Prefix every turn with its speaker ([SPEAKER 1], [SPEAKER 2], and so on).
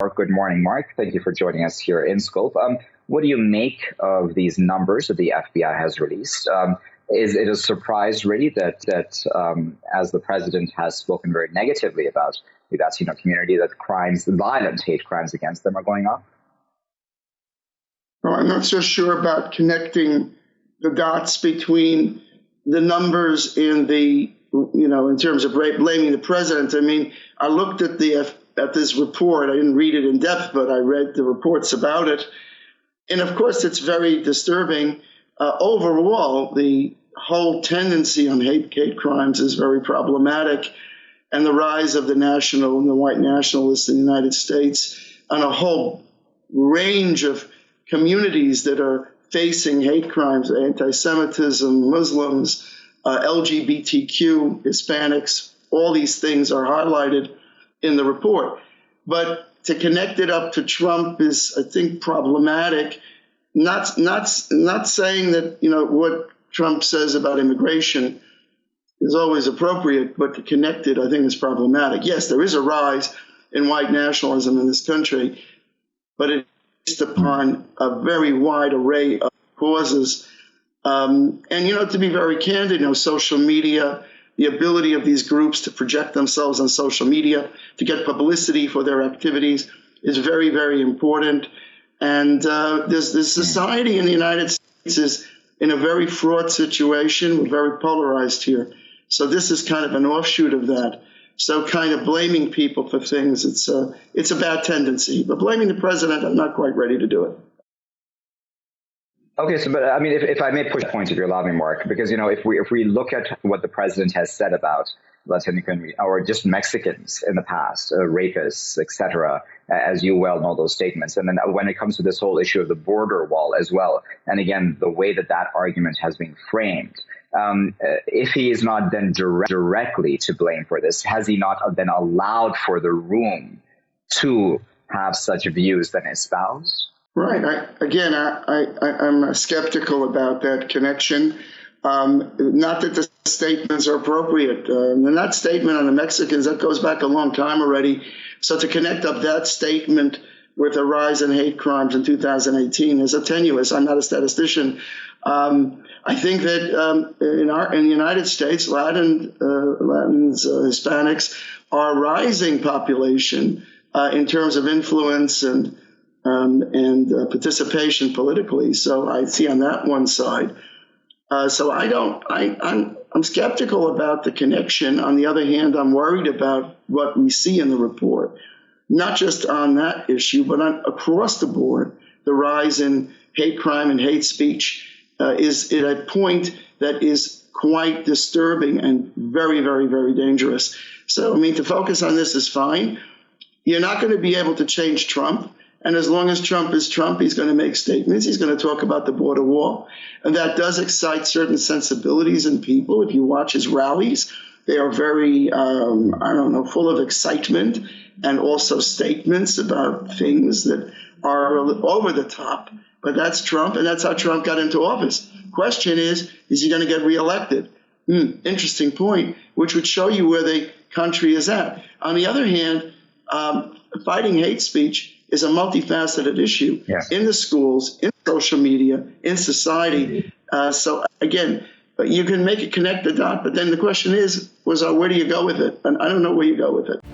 [SPEAKER 1] Good morning, Mark. Thank you for joining us here in Scope. What do you make of these numbers that the FBI has released? Is it a surprise, really, that as the president has spoken very negatively about the Latino community, that violent hate crimes against them are going up?
[SPEAKER 2] Well, I'm not so sure about connecting the dots between the numbers and in terms of blaming the president. I mean, I looked at this report. I didn't read it in depth, but I read the reports about it. And of course, it's very disturbing. Overall, the whole tendency on hate crimes is very problematic. And the rise of the white nationalists in the United States and a whole range of communities that are facing hate crimes, anti-Semitism, Muslims, LGBTQ, Hispanics, all these things are highlighted in the report. But to connect it up to Trump is, I think, problematic. Not saying that, what Trump says about immigration is always appropriate, but to connect it, I think, is problematic. Yes, there is a rise in white nationalism in this country, but it's based upon a very wide array of causes. And, to be very candid, social media, the ability of these groups to project themselves on social media, to get publicity for their activities is very, very important. And this society in the United States is in a very fraught situation. We're very polarized here. So this is kind of an offshoot of that. So kind of blaming people for things, it's a bad tendency. But blaming the president, I'm not quite ready to do it.
[SPEAKER 1] Okay, but I mean, if I may push points, if you allow me, Mark, because if we look at what the president has said about Latino community or just Mexicans in the past, rapists, etc., as you well know those statements, and then when it comes to this whole issue of the border wall as well, and again the way that argument has been framed, if he is not then directly to blame for this, has he not then allowed for the room to have such views then espoused?
[SPEAKER 2] Right. I'm skeptical about that connection. Not that the statements are appropriate. And that statement on the Mexicans, that goes back a long time already. So to connect up that statement with a rise in hate crimes in 2018 is tenuous. I'm not a statistician. I think that in the United States, Latins, Hispanics are a rising population in terms of influence and participation politically. So I see on that one side. So I'm skeptical about the connection. On the other hand, I'm worried about what we see in the report, not just on that issue, but across the board. The rise in hate crime and hate speech is at a point that is quite disturbing and very, very, very dangerous. So, to focus on this is fine. You're not going to be able to change Trump. And as long as Trump is Trump, he's going to make statements. He's going to talk about the border wall. And that does excite certain sensibilities in people. If you watch his rallies, they are very, full of excitement and also statements about things that are over the top. But that's Trump, and that's how Trump got into office. Question is he going to get reelected? Interesting point, which would show you where the country is at. On the other hand, fighting hate speech is a multifaceted issue in the schools, in social media, in society. So again, you can make it connect the dot, but then the question is, where do you go with it? And I don't know where you go with it.